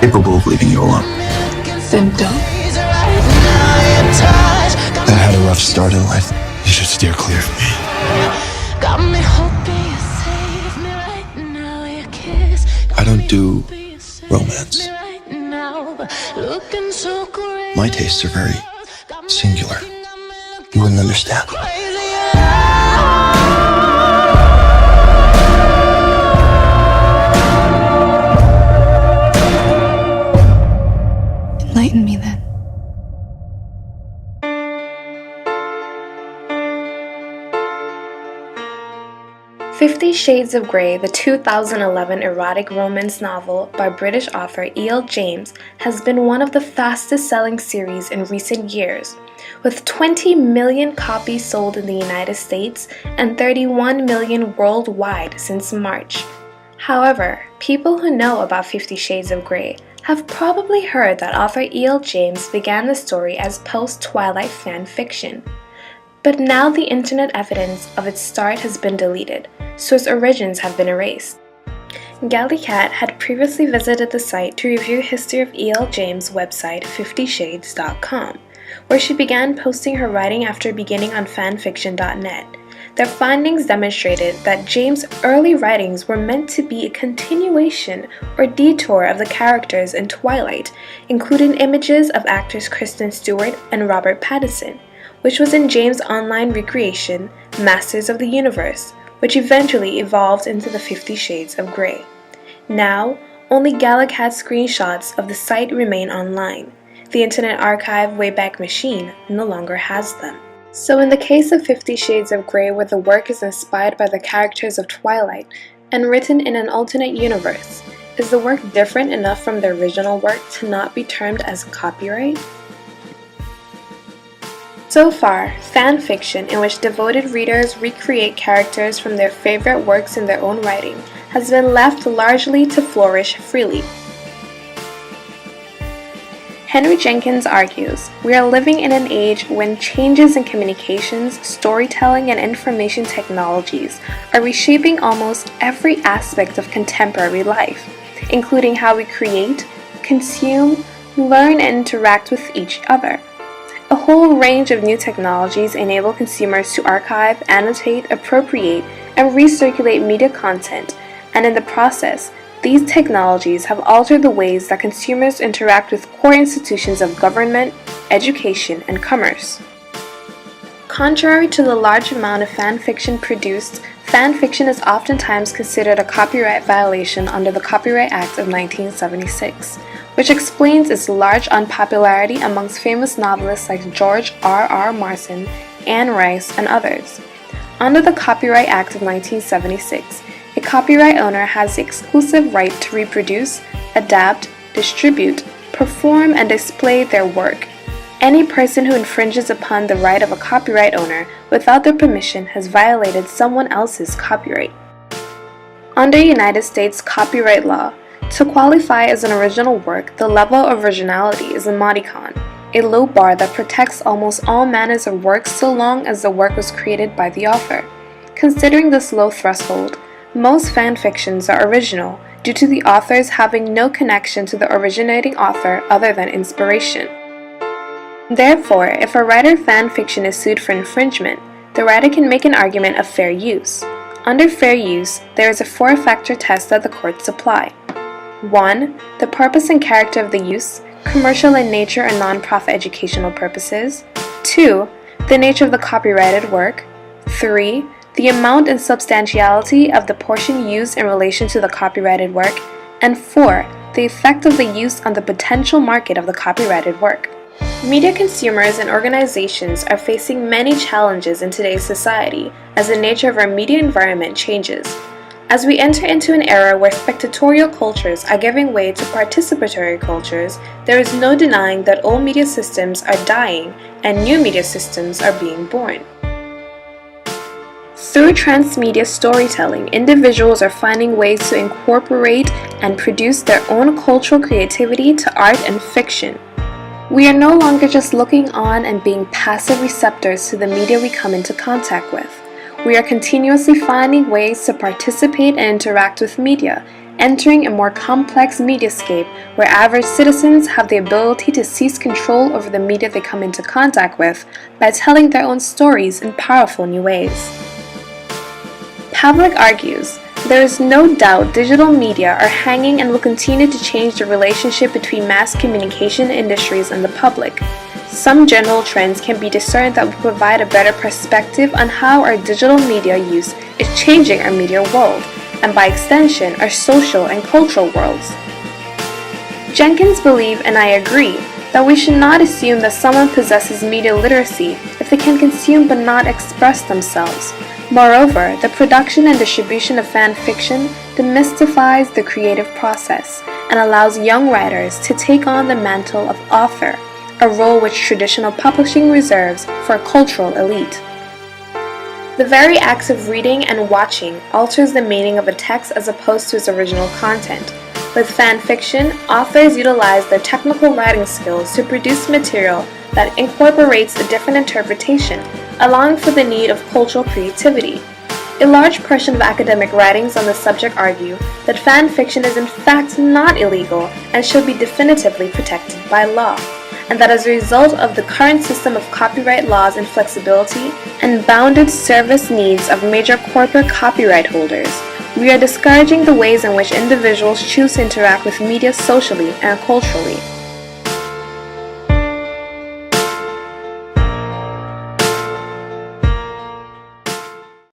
capable of leaving you alone. Then don't. I had a rough start in life. You should steer clear of me. I don't do romance. My tastes are very singular. You wouldn't understand. Enlighten me then. "50 Shades of Grey," the 2011 erotic romance novel by British author E.L. James, has been one of the fastest-selling series in recent years, with 20 million copies sold in the United States and 31 million worldwide since March. However, people who know about 50 Shades of Grey have probably heard that author E.L. James began the story as post-Twilight fan fiction. But now the internet evidence of its start has been deleted, so its origins have been erased. Gallicat had previously visited the site to review history of E.L. James' website 50shades.com, where she began posting her writing after beginning on FanFiction.net. Their findings demonstrated that James' early writings were meant to be a continuation or detour of the characters in Twilight, including images of actors Kristen Stewart and Robert Pattinson, which was in James' online recreation, Masters of the Universe, which eventually evolved into the 50 Shades of Grey. Now, only Gallicat screenshots of the site remain online. The Internet Archive Wayback Machine no longer has them. So in the case of 50 Shades of Grey, where the work is inspired by the characters of Twilight and written in an alternate universe, is the work different enough from the original work to not be termed as copyright? So far, fan fiction, in which devoted readers recreate characters from their favorite works in their own writing, has been left largely to flourish freely. Henry Jenkins argues, "We are living in an age when changes in communications, storytelling, and information technologies are reshaping almost every aspect of contemporary life, including how we create, consume, learn, and interact with each other. A whole range of new technologies enable consumers to archive, annotate, appropriate, and recirculate media content, and in the process, these technologies have altered the ways that consumers interact with core institutions of government, education, and commerce." Contrary to the large amount of fan fiction produced, fan fiction is oftentimes considered a copyright violation under the Copyright Act of 1976, which explains its large unpopularity amongst famous novelists like George R.R. Martin, Anne Rice, and others. Under the Copyright Act of 1976, a copyright owner has the exclusive right to reproduce, adapt, distribute, perform, and display their work. Any person who infringes upon the right of a copyright owner without their permission has violated someone else's copyright. Under United States copyright law, to qualify as an original work, the level of originality is a modicon, a low bar that protects almost all manners of works so long as the work was created by the author. Considering this low threshold, most fan fictions are original due to the authors having no connection to the originating author other than inspiration. Therefore, if a writer fan fiction is sued for infringement, the writer can make an argument of fair use. Under fair use, there is a four-factor test that the courts apply. 1. The purpose and character of the use, commercial in nature and non-profit educational purposes. 2. The nature of the copyrighted work. 3. The amount and substantiality of the portion used in relation to the copyrighted work. And 4. The effect of the use on the potential market of the copyrighted work. Media consumers and organizations are facing many challenges in today's society as the nature of our media environment changes. As we enter into an era where spectatorial cultures are giving way to participatory cultures, there is no denying that old media systems are dying and new media systems are being born. Through transmedia storytelling, individuals are finding ways to incorporate and produce their own cultural creativity to art and fiction. We are no longer just looking on and being passive receptors to the media we come into contact with. We are continuously finding ways to participate and interact with media, entering a more complex mediascape where average citizens have the ability to seize control over the media they come into contact with by telling their own stories in powerful new ways. Pavlik argues, there is no doubt digital media are hanging and will continue to change the relationship between mass communication industries and the public. Some general trends can be discerned that will provide a better perspective on how our digital media use is changing our media world, and by extension, our social and cultural worlds. Jenkins believes, and I agree, that we should not assume that someone possesses media literacy if they can consume but not express themselves. Moreover, the production and distribution of fan fiction demystifies the creative process and allows young writers to take on the mantle of author, a role which traditional publishing reserves for a cultural elite. The very act of reading and watching alters the meaning of a text as opposed to its original content. With fan fiction, authors utilize their technical writing skills to produce material that incorporates a different interpretation, allowing for the need of cultural creativity. A large portion of academic writings on the subject argue that fan fiction is in fact not illegal and should be definitively protected by law, and that as a result of the current system of copyright laws inflexibility and bounded service needs of major corporate copyright holders, we are discouraging the ways in which individuals choose to interact with media socially and culturally.